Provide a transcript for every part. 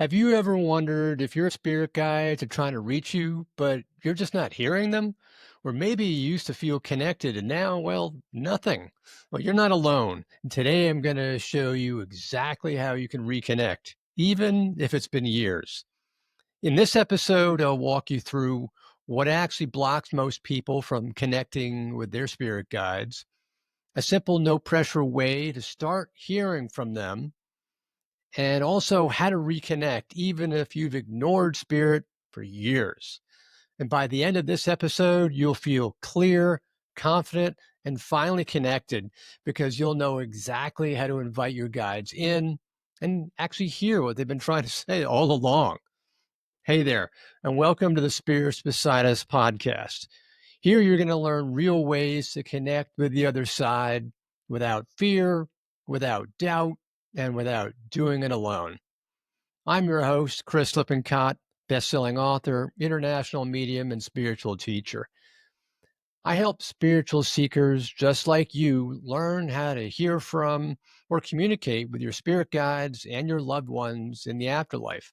Have you ever wondered if your spirit guides are trying to reach you, but you're just not hearing them? Or maybe you used to feel connected and now, well, nothing. Well, you're not alone. And today I'm going to show you exactly how you can reconnect, even if it's been years. In this episode, I'll walk you through what actually blocks most people from connecting with their spirit guides, a simple, no pressure way to start hearing from them, and also how to reconnect, even if you've ignored spirit for years. And by the end of this episode, you'll feel clear, confident, and finally connected because you'll know exactly how to invite your guides in and actually hear what they've been trying to say all along. Hey there, and welcome to the Spirits Beside Us podcast. Here you're going to learn real ways to connect with the other side without fear, without doubt, and without doing it alone. I'm your host, Chris Lippincott, best-selling author, international medium, and spiritual teacher. I help spiritual seekers just like you learn how to hear from or communicate with your spirit guides and your loved ones in the afterlife.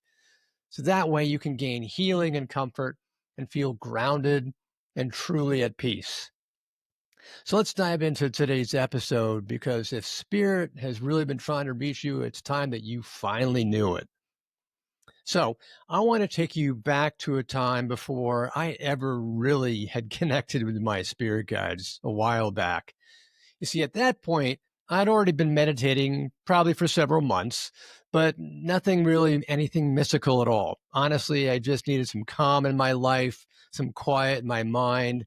So that way you can gain healing and comfort and feel grounded and truly at peace. So let's dive into today's episode because if spirit has really been trying to reach you, it's time that you finally knew it. So I want to take you back to a time before I ever really had connected with my spirit guides a while back. You see, at that point, I'd already been meditating probably for several months, but nothing really, anything mystical at all. Honestly, I just needed some calm in my life, some quiet in my mind,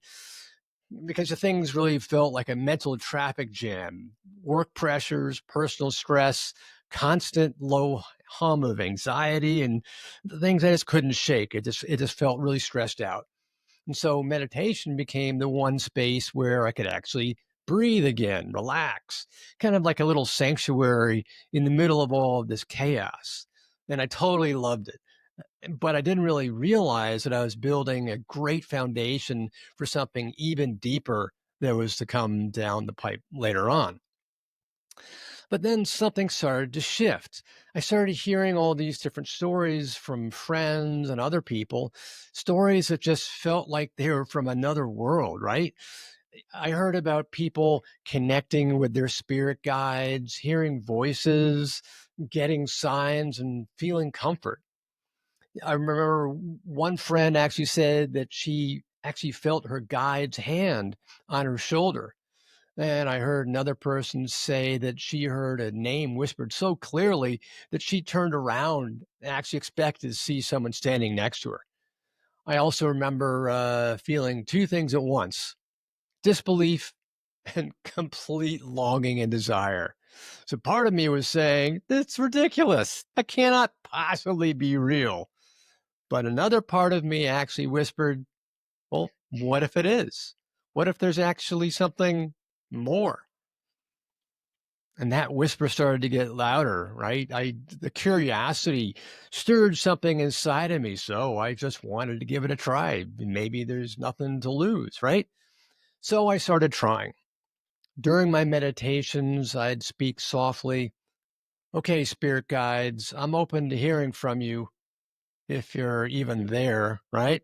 because the things really felt like a mental traffic jam. Work pressures, personal stress, constant low hum of anxiety, and the things I just couldn't shake. It just felt really stressed out. And so meditation became the one space where I could actually breathe again, relax, kind of like a little sanctuary in the middle of all of this chaos. And I totally loved it. But I didn't really realize that I was building a great foundation for something even deeper that was to come down the pipe later on. But then something started to shift. I started hearing all these different stories from friends and other people, stories that just felt like they were from another world, right? I heard about people connecting with their spirit guides, hearing voices, getting signs, and feeling comfort. I remember one friend actually said that she actually felt her guide's hand on her shoulder. And I heard another person say that she heard a name whispered so clearly that she turned around and actually expected to see someone standing next to her. I also remember feeling two things at once: disbelief and complete longing and desire. So part of me was saying, "That's ridiculous. That cannot possibly be real." But another part of me actually whispered, well, what if it is? What if there's actually something more? And that whisper started to get louder, right? The curiosity stirred something inside of me. So I just wanted to give it a try. Maybe there's nothing to lose, right? So I started trying. During my meditations, I'd speak softly. Okay, spirit guides, I'm open to hearing from you if you're even there, right?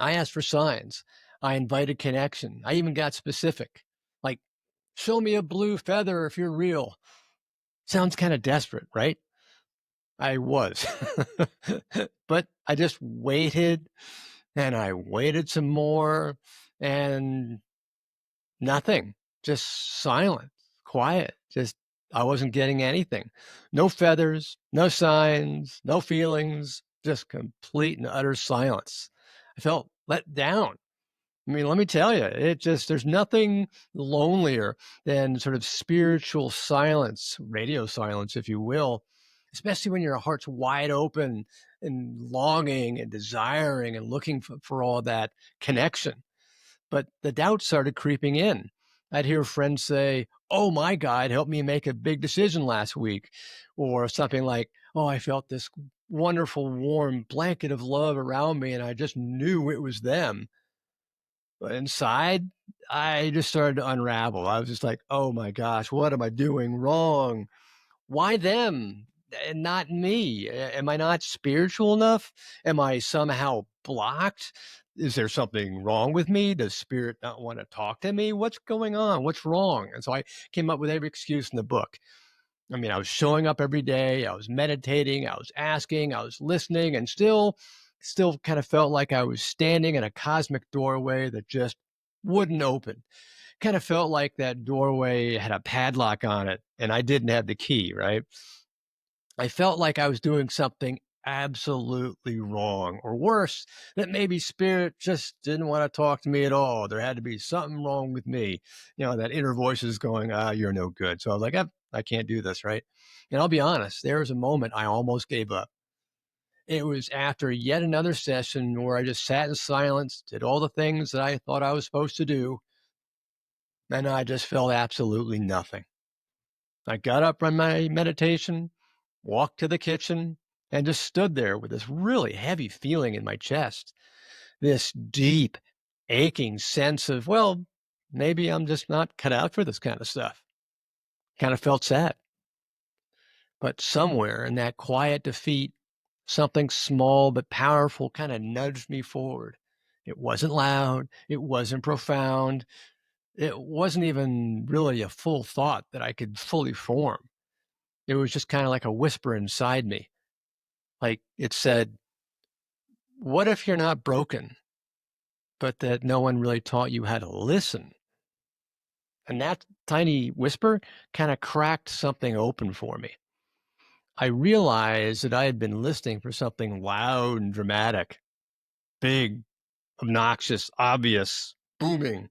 I asked for signs. I invited connection. I even got specific. Like, show me a blue feather if you're real. Sounds kind of desperate, right? I was. But I just waited and I waited some more and nothing. Just silent, quiet. Just I wasn't getting anything. No feathers, no signs, no feelings, just complete and utter silence. I felt let down. I mean, let me tell you, there's nothing lonelier than sort of spiritual silence, radio silence, if you will, especially when your heart's wide open and longing and desiring and looking for all that connection. But the doubt started creeping in. I'd hear friends say, "Oh, my guide helped me make a big decision last week," or something like, "Oh, I felt this wonderful, warm blanket of love around me and I just knew it was them." But inside, I just started to unravel. I was just like, "Oh my gosh, what am I doing wrong? Why them? not me. Am I not spiritual enough? Am I somehow blocked? Is there something wrong with me? Does spirit not want to talk to me? What's going on? What's wrong? And so I came up with every excuse in the book. I mean, I was showing up every day, I was meditating, I was asking, I was listening, and still kind of felt like I was standing in a cosmic doorway that just wouldn't open. Kind of felt like that doorway had a padlock on it and I didn't have the key, right? I felt like I was doing something absolutely wrong, or worse, that maybe spirit just didn't want to talk to me at all. There had to be something wrong with me. That inner voice is going, you're no good. So I was like, I can't do this, right? And I'll be honest, there was a moment I almost gave up. It was after yet another session where I just sat in silence, did all the things that I thought I was supposed to do, and I just felt absolutely nothing. I got up from my meditation, walked to the kitchen, and just stood there with this really heavy feeling in my chest. This deep, aching sense of, well, maybe I'm just not cut out for this kind of stuff. Kind of felt sad. But somewhere in that quiet defeat, something small but powerful kind of nudged me forward. It wasn't loud, it wasn't profound, it wasn't even really a full thought that I could fully form. It was just kind of like a whisper inside me. Like it said, what if you're not broken, but that no one really taught you how to listen? And that tiny whisper kind of cracked something open for me. I realized that I had been listening for something loud and dramatic, big, obnoxious, obvious, booming.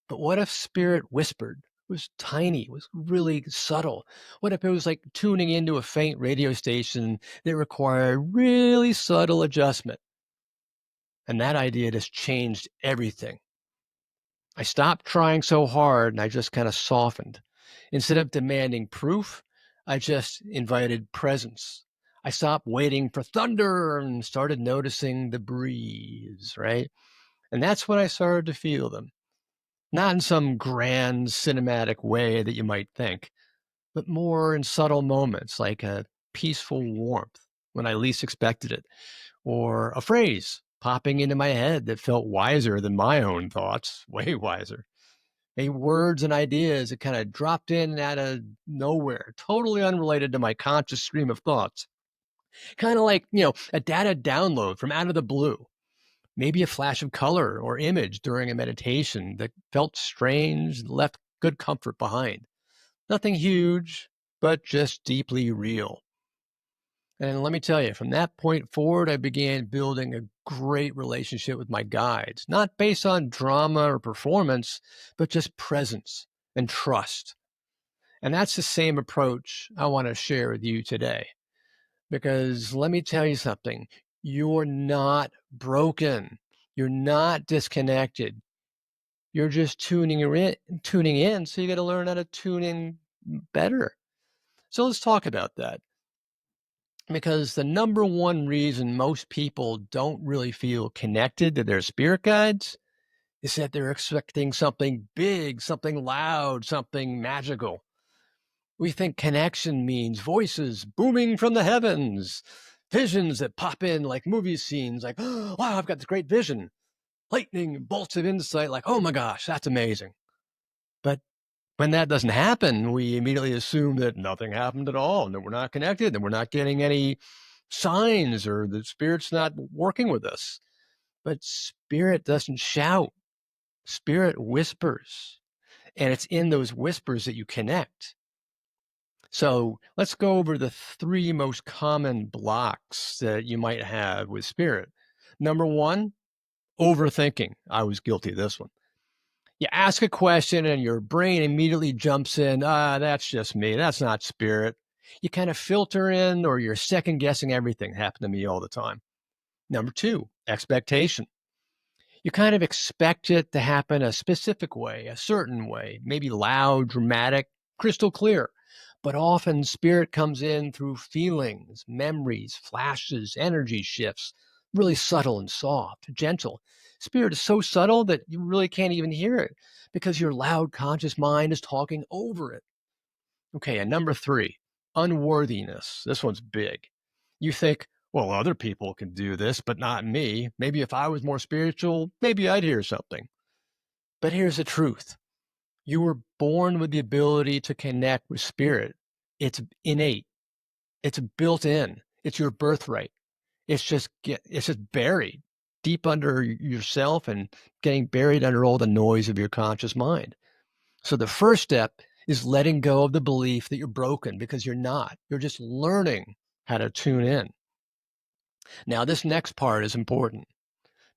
But what if spirit whispered? Was tiny, was really subtle. What if it was like tuning into a faint radio station that required really subtle adjustment? And that idea just changed everything. I stopped trying so hard and I just kind of softened. Instead of demanding proof, I just invited presence. I stopped waiting for thunder and started noticing the breeze, right? And that's when I started to feel them. Not in some grand cinematic way that you might think, but more in subtle moments like a peaceful warmth when I least expected it, or a phrase popping into my head that felt wiser than my own thoughts, way wiser. Words and ideas that kind of dropped in out of nowhere, totally unrelated to my conscious stream of thoughts. Kind of like, a data download from out of the blue. Maybe a flash of color or image during a meditation that felt strange and left good comfort behind. Nothing huge, but just deeply real. And let me tell you, from that point forward, I began building a great relationship with my guides, not based on drama or performance, but just presence and trust. And that's the same approach I want to share with you today. Because let me tell you something, you're not broken. You're not disconnected. You're just tuning in. So you got to learn how to tune in better. So let's talk about that. Because the number one reason most people don't really feel connected to their spirit guides is that they're expecting something big, something loud, something magical. We think connection means voices booming from the heavens, visions that pop in like movie scenes, like, oh, wow, I've got this great vision, lightning bolts of insight, like, oh my gosh, that's amazing. But when that doesn't happen, we immediately assume that nothing happened at all, and that we're not connected, and we're not getting any signs, or the spirit's not working with us. But spirit doesn't shout, spirit whispers. And it's in those whispers that you connect. So let's go over the three most common blocks that you might have with spirit. Number one, overthinking. I was guilty of this one. You ask a question and your brain immediately jumps in, that's just me. That's not spirit. You kind of filter in, or you're second guessing everything. Happened to me all the time. Number two, expectation. You kind of expect it to happen a specific way, a certain way, maybe loud, dramatic, crystal clear. But often spirit comes in through feelings, memories, flashes, energy shifts, really subtle and soft, gentle. Spirit is so subtle that you really can't even hear it because your loud conscious mind is talking over it. Okay, and number three, Unworthiness. This one's big. You think, well, other people can do this, but not me. Maybe if I was more spiritual, maybe I'd hear something. But here's the truth. You were born with the ability to connect with spirit. It's innate. It's built in. It's your birthright. It's just buried deep under yourself and getting buried under all the noise of your conscious mind. So the first step is letting go of the belief that you're broken, because you're not. You're just learning how to tune in. Now, this next part is important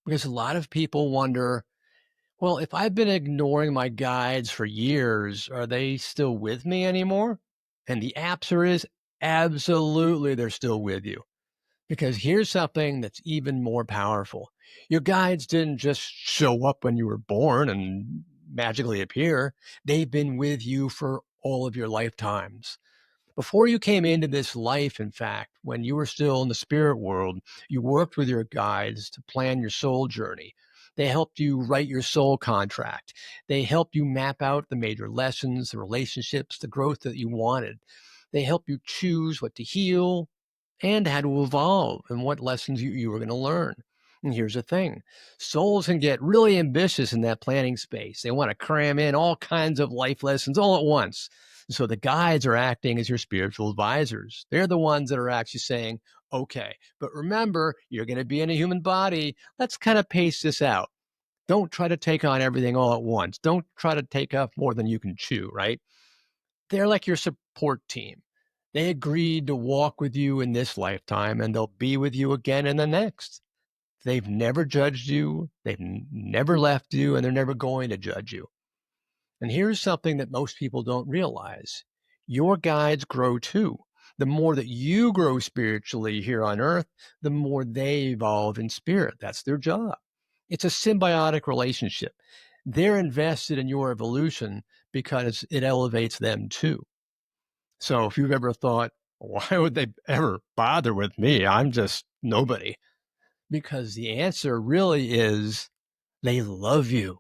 because a lot of people wonder, well, if I've been ignoring my guides for years, are they still with me anymore? And the answer is absolutely, they're still with you. Because here's something that's even more powerful. Your guides didn't just show up when you were born and magically appear. They've been with you for all of your lifetimes. Before you came into this life, in fact, when you were still in the spirit world, you worked with your guides to plan your soul journey. They helped you write your soul contract. They helped you map out the major lessons, the relationships, the growth that you wanted. They help you choose what to heal and how to evolve and what lessons you were going to learn. And here's the thing, souls can get really ambitious in that planning space. They want to cram in all kinds of life lessons all at once. So the guides are acting as your spiritual advisors. They're the ones that are actually saying, okay, but remember, you're going to be in a human body. Let's kind of pace this out. Don't try to take on everything all at once. Don't try to take up more than you can chew, right? They're like your support team. They agreed to walk with you in this lifetime and they'll be with you again in the next. They've never judged you. They've never left you, and they're never going to judge you. And here's something that most people don't realize. Your guides grow too. The more that you grow spiritually here on earth, the more they evolve in spirit. That's their job. It's a symbiotic relationship. They're invested in your evolution because it elevates them too. So if you've ever thought, why would they ever bother with me? I'm just nobody. Because the answer really is they love you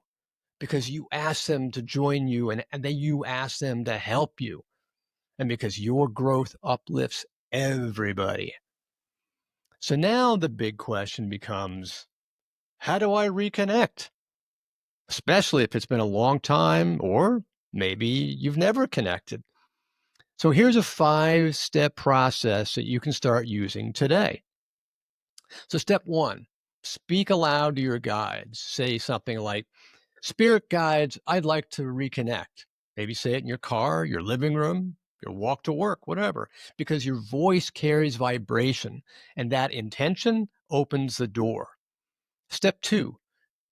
because you ask them to join you and then you ask them to help you. And because your growth uplifts everybody. So now the big question becomes, how do I reconnect? Especially if it's been a long time or maybe you've never connected. So here's a 5-step process that you can start using today. So step 1, speak aloud to your guides. Say something like, Spirit guides, I'd like to reconnect. Maybe say it in your car, your living room, your walk to work, whatever, because your voice carries vibration and that intention opens the door. Step 2,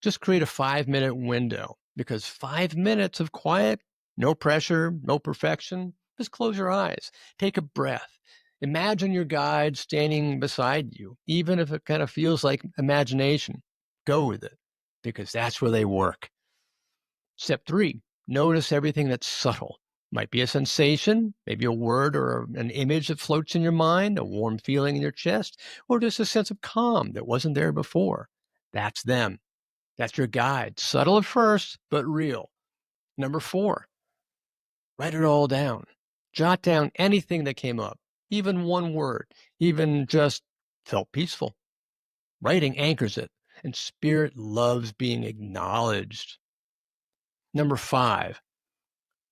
just create a 5-minute window, because 5 minutes of quiet, no pressure, no perfection. Just close your eyes, take a breath. Imagine your guide standing beside you, even if it kind of feels like imagination. Go with it, because that's where they work. Step 3, notice everything that's subtle. Might be a sensation, maybe a word or an image that floats in your mind, a warm feeling in your chest, or just a sense of calm that wasn't there before. That's them. That's your guide. Subtle at first, but real. Number 4, write it all down. Jot down anything that came up, even one word, even just felt peaceful. Writing anchors it, and spirit loves being acknowledged. Number 5,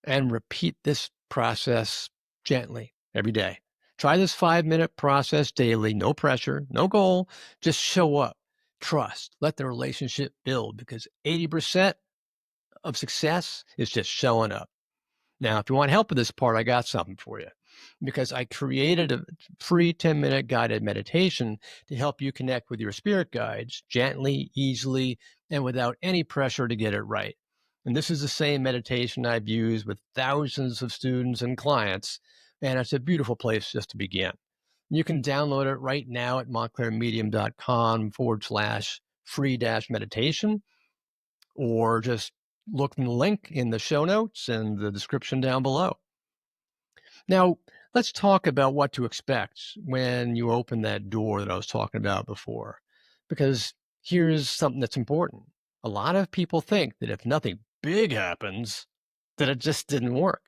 and repeat this process gently every day. Try this 5-minute process daily, no pressure, no goal, just show up. Trust, let the relationship build, because 80% of success is just showing up. Now, if you want help with this part, I got something for you, because I created a free 10-minute guided meditation to help you connect with your spirit guides gently, easily, and without any pressure to get it right. And this is the same meditation I've used with thousands of students and clients, and it's a beautiful place just to begin. You can download it right now at montclairmedium.com/free meditation, or just look in the link in the show notes and the description down below. Now, let's talk about what to expect when you open that door that I was talking about before, because here's something that's important. A lot of people think that if nothing big happens, that it just didn't work.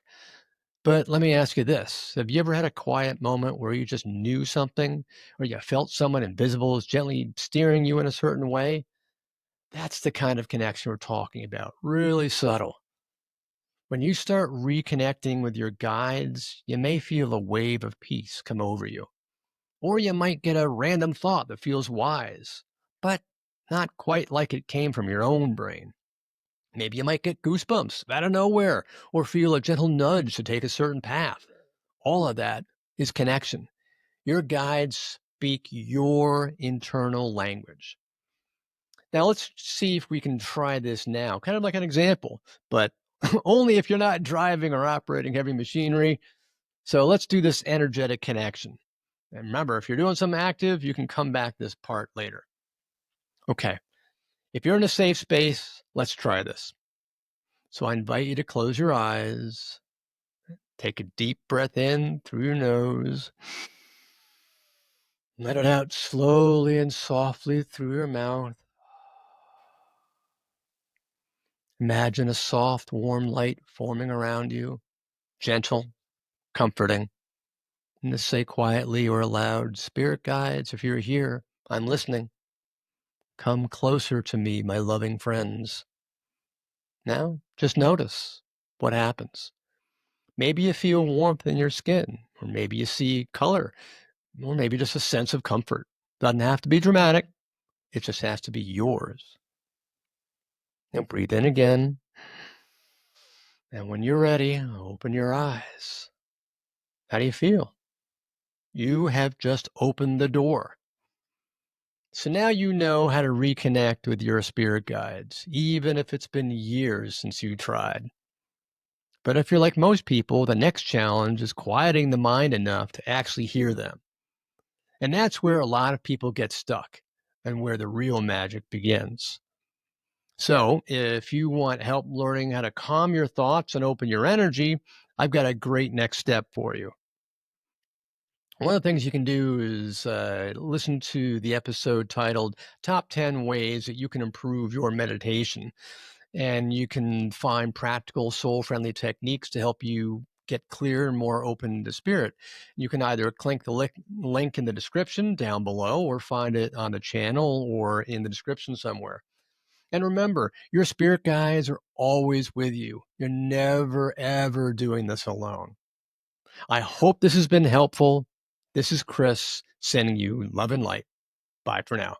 But let me ask you this. Have you ever had a quiet moment where you just knew something or you felt someone invisible is gently steering you in a certain way? That's the kind of connection we're talking about. Really subtle. When you start reconnecting with your guides, you may feel a wave of peace come over you. Or you might get a random thought that feels wise, but not quite like it came from your own brain. Maybe you might get goosebumps out of nowhere or feel a gentle nudge to take a certain path. All of that is connection. Your guides speak your internal language. Now, let's see if we can try this now, kind of like an example, but only if you're not driving or operating heavy machinery. So let's do this energetic connection. And remember, if you're doing something active, you can come back this part later. Okay. If you're in a safe space, let's try this. So I invite you to close your eyes, take a deep breath in through your nose, let it out slowly and softly through your mouth. Imagine a soft, warm light forming around you, gentle, comforting. And to say quietly or aloud, Spirit guides, if you're here, I'm listening. Come closer to me, my loving friends. Now, just notice what happens. Maybe you feel warmth in your skin, or maybe you see color, or maybe just a sense of comfort. Doesn't have to be dramatic, it just has to be yours. Now breathe in again, and when you're ready, open your eyes. How do you feel? You have just opened the door. So now you know how to reconnect with your spirit guides, even if it's been years since you tried. But if you're like most people, the next challenge is quieting the mind enough to actually hear them. And that's where a lot of people get stuck and where the real magic begins. So, if you want help learning how to calm your thoughts and open your energy, I've got a great next step for you. One of the things you can do is listen to the episode titled Top 10 Ways That You Can Improve Your Meditation. And you can find practical, soul friendly techniques to help you get clear and more open to spirit. You can either click the link in the description down below or find it on the channel or in the description somewhere. And remember, your spirit guides are always with you. You're never, ever doing this alone. I hope this has been helpful. This is Chris sending you love and light. Bye for now.